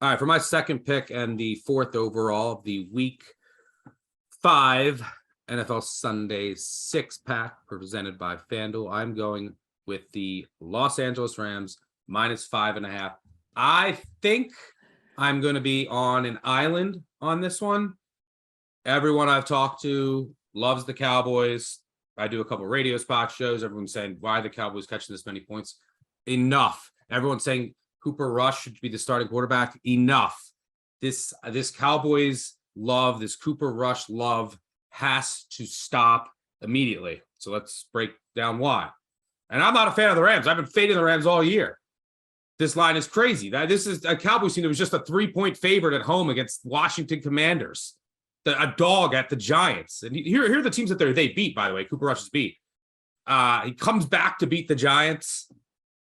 All right, for my second pick and the fourth overall of the week 5 NFL Sunday 6-pack presented by FanDuel, I'm going with the Los Angeles Rams -5.5. I think I'm going to be on an island on this one. Everyone I've talked to loves the Cowboys. I do a couple radio spot shows. Everyone's saying, why are the Cowboys catching this many points? Enough. Everyone's saying Cooper Rush should be the starting quarterback. Enough. This Cowboys love, this Cooper Rush love has to stop immediately. So let's break down why. And I'm not a fan of the Rams. I've been fading the Rams all year. This line is crazy. This is a Cowboys team that was just a 3-point favorite at home against Washington Commanders. A dog at the Giants. And here are the teams that they beat, by the way. Cooper Rush is beat. He comes back to beat the Giants.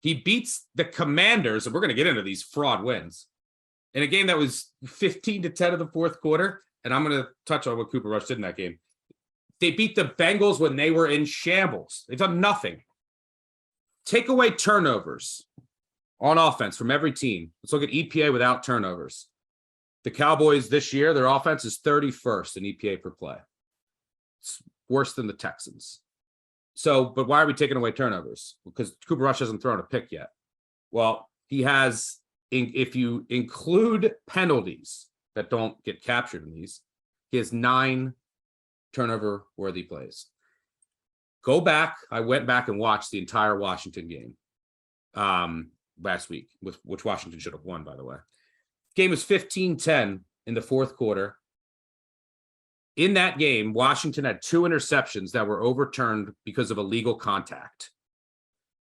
He beats the Commanders, and we're going to get into these fraud wins, in a game that was 15-10 of the fourth quarter. And I'm going to touch on what Cooper Rush did in that game. They beat the Bengals when they were in shambles. They've done nothing. Take away turnovers on offense from every team. Let's look at EPA without turnovers. The Cowboys this year, their offense is 31st in EPA per play. It's worse than the Texans. So, but why are we taking away turnovers? Because Cooper Rush hasn't thrown a pick yet. Well, he has, if you include penalties that don't get captured in these, he has 9 turnover-worthy plays. Go back. I went back and watched the entire Washington game last week, which Washington should have won, by the way. Game was 15-10 in the fourth quarter. In that game, Washington had 2 interceptions that were overturned because of illegal contact.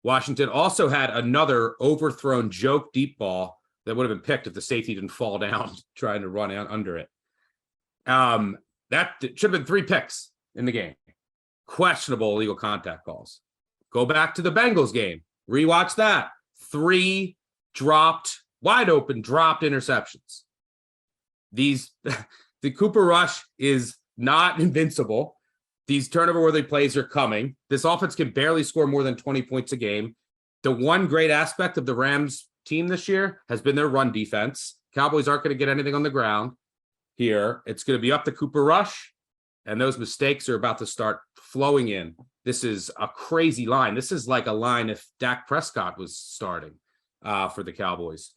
Washington also had another overthrown joke deep ball that would have been picked if the safety didn't fall down trying to run out under it. That should have been 3 picks in the game. Questionable illegal contact calls. Go back to the Bengals game. Rewatch that. 3 wide open dropped interceptions. The Cooper Rush is not invincible. These turnover-worthy plays are coming. This offense can barely score more than 20 points a game. The one great aspect of the Rams team this year has been their run defense. Cowboys aren't going to get anything on the ground here. It's going to be up to Cooper Rush, and those mistakes are about to start flowing in. This is a crazy line. This is like a line if Dak Prescott was starting for the Cowboys.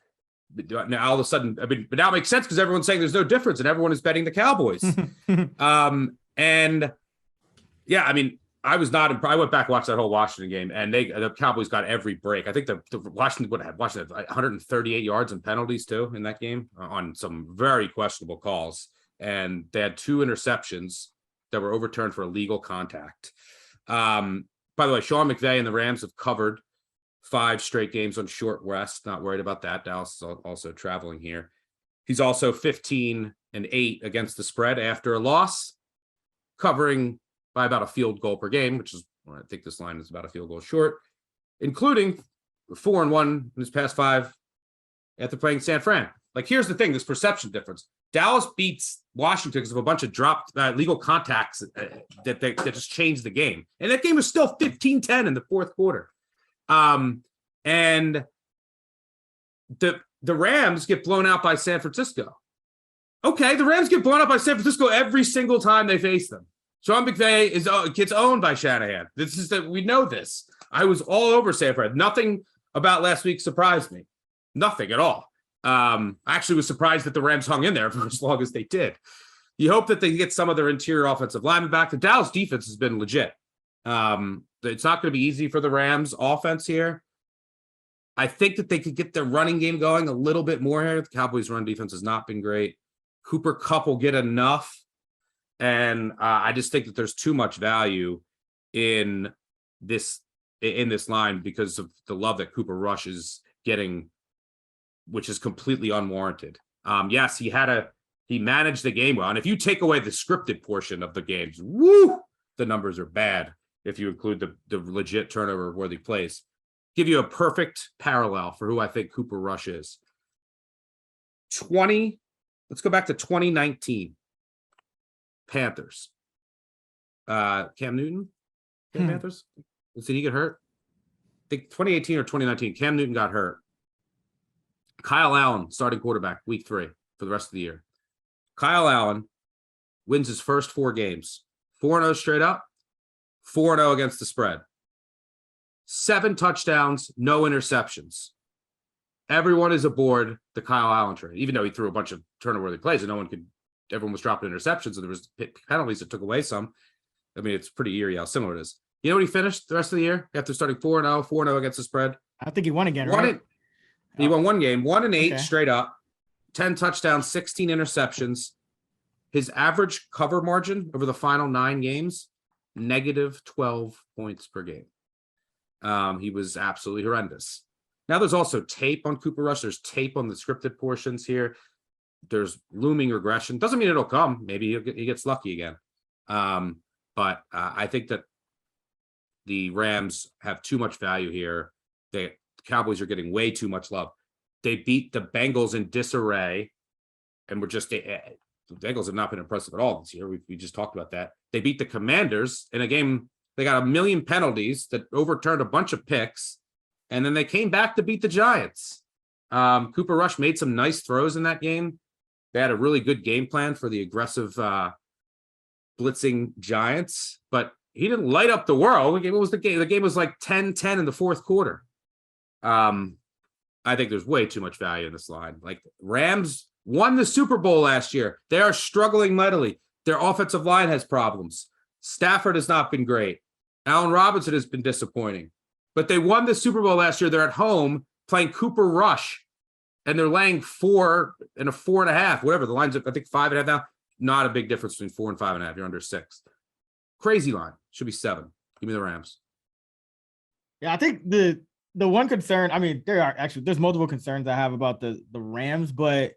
Now all of a sudden, but now it makes sense because everyone's saying there's no difference and everyone is betting the Cowboys. And yeah, I mean, I went back and watched that whole Washington game, and the Cowboys got every break. I think the Washington had 138 yards and penalties too in that game on some very questionable calls, and they had 2 interceptions that were overturned for illegal contact. By the way, Sean McVay and the Rams have covered 5 straight games on short rest. Not worried about that. Dallas is also traveling here. He's also 15-8 against the spread after a loss, covering by about a field goal per game, which is, I think this line is about a field goal short, including 4-1 in his past 5 after playing San Fran. Like, here's the thing, this perception difference. Dallas beats Washington because of a bunch of dropped legal contacts that just changed the game. And that game was still 15-10 in the fourth quarter. And the Rams get blown out by San Francisco. Okay, the Rams get blown out by San Francisco every single time they face them. Sean McVay gets owned by Shanahan. We know this. I was all over San Fran. Nothing about last week surprised me. Nothing at all. I actually was surprised that the Rams hung in there for as long as they did. You hope that they get some of their interior offensive linemen back. The Dallas defense has been legit. It's not going to be easy for the Rams offense here. I think that they could get their running game going a little bit more here. The Cowboys' run defense has not been great. Cooper Kupp will get enough. And I just think that there's too much value in this line because of the love that Cooper Rush is getting, which is completely unwarranted. Yes, he managed the game well. And if you take away the scripted portion of the games, the numbers are bad. If you include the legit turnover-worthy plays, give you a perfect parallel for who I think Cooper Rush is. Let's go back to 2019. Panthers. Cam Newton? Panthers? Did he get hurt? I think 2018 or 2019. Cam Newton got hurt. Kyle Allen, starting quarterback, week 3 for the rest of the year. Kyle Allen wins his first 4 games, 4-0 straight up, 4-0 against the spread. 7 touchdowns, no interceptions. Everyone is aboard the Kyle Allen train, even though he threw a bunch of turnover-worthy plays and everyone was dropping interceptions and there was penalties that took away some. I mean, it's pretty eerie how similar it is. You know what he finished the rest of the year after starting 4-0, 4-0 against the spread? I think he won again, right? He won one game, 1-8 Okay. straight up, 10 touchdowns, 16 interceptions. His average cover margin over the final 9 games, negative 12 points per game. He was absolutely horrendous. Now there's also tape on Cooper Rush. There's tape on the scripted portions here. There's looming regression. Doesn't mean it'll come. Maybe he gets lucky again. But I think that the Rams have too much value here. The Cowboys are getting way too much love. They beat the Bengals in disarray, and the Bengals have not been impressive at all this year. We just talked about that. They beat the Commanders in a game. They got a million penalties that overturned a bunch of picks, and then they came back to beat the Giants. Cooper Rush made some nice throws in that game. They had a really good game plan for the aggressive blitzing Giants, but he didn't light up the world. What was the game? The game was like 10-10 in the fourth quarter. I think there's way too much value in this line. Like, Rams won the Super Bowl last year. They are struggling mightily. Their offensive line has problems. Stafford has not been great. Allen Robinson has been disappointing. But they won the Super Bowl last year. They're at home playing Cooper Rush, and they're laying 4 and a 4.5, whatever. The line's, I think, 5.5 now. Not a big difference between 4 and 5.5. You're under 6. Crazy line. Should be 7. Give me the Rams. Yeah, I think the one concern, I mean, there's multiple concerns I have about the Rams, but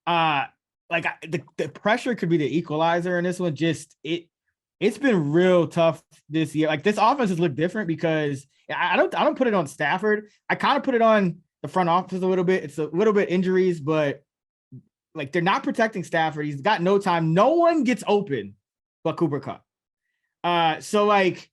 the pressure could be the equalizer in this one. Just it's been real tough this year. Like, this offense has looked different because I don't put it on Stafford. I kind of put it on the front office a little bit. It's a little bit injuries, but like, they're not protecting Stafford. He's got no time. No one gets open but Cooper Kupp. So like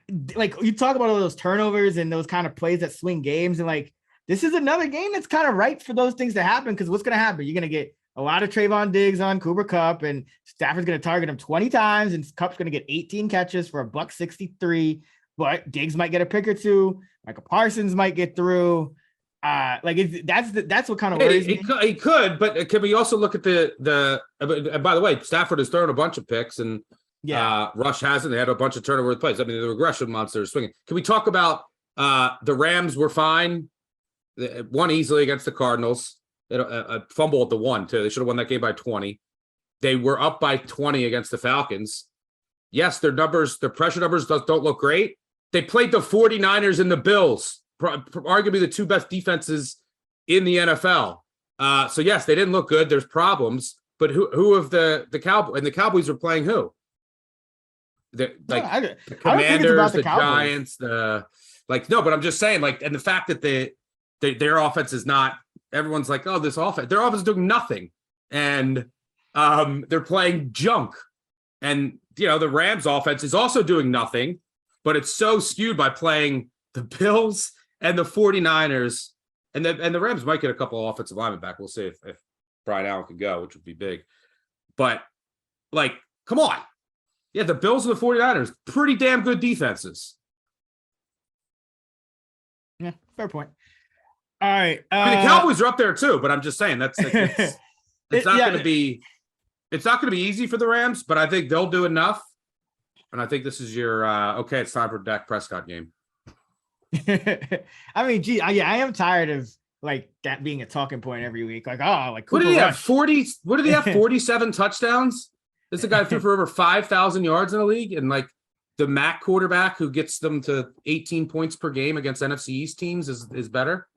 you talk about all those turnovers and those kind of plays that swing games, and like, this is another game that's kind of ripe for those things to happen, because what's going to happen? You're going to get a lot of Trayvon Diggs on Cooper Kupp, and Stafford's going to target him 20 times, and Kupp's going to get 18 catches for $163, but Diggs might get a pick or two. Michael Parsons might get through. That's what kind of worries me. He could, but can we also look at the by the way, Stafford has thrown a bunch of picks, and Rush hasn't. They had a bunch of turnover plays. I mean, the regression monster is swinging. Can we talk about the Rams were fine? They won easily against the Cardinals. A fumble at the 1 too. They should have won that game by 20. They were up by 20 against the Falcons. Yes, their pressure numbers don't look great. They played the 49ers and the Bills, arguably the 2 best defenses in the NFL. So yes, they didn't look good. There's problems, but who of the Cowboys, and the Cowboys were playing who? The Commanders, the Giants, no, but I'm just saying, like, and the fact that their offense is not, everyone's like, oh, their offense is doing nothing, and they're playing junk, and the Rams offense is also doing nothing, but it's so skewed by playing the Bills and the 49ers, and the Rams might get a couple of offensive linemen back. We'll see if Brian Allen could go, which would be big, but like, come on. Yeah, the Bills and the 49ers, pretty damn good defenses. Yeah, fair point. All right. I mean, the Cowboys are up there too, but I'm just saying it's not going to be easy for the Rams, but I think they'll do enough. And I think this is your okay, it's time for Dak Prescott game. I mean, I am tired of like that being a talking point every week. Like, what did he have? 40? What did he have? 47 touchdowns? This is a guy who threw for over 5,000 yards in the league, and like the MAC quarterback who gets them to 18 points per game against NFC East teams is better.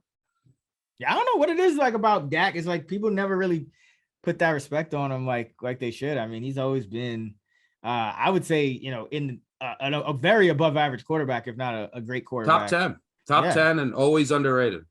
Yeah, I don't know what it is like about Dak. It's like people never really put that respect on him like they should. I mean, he's always been, I would say, in a very above average quarterback, if not a great quarterback. Top 10, and always underrated.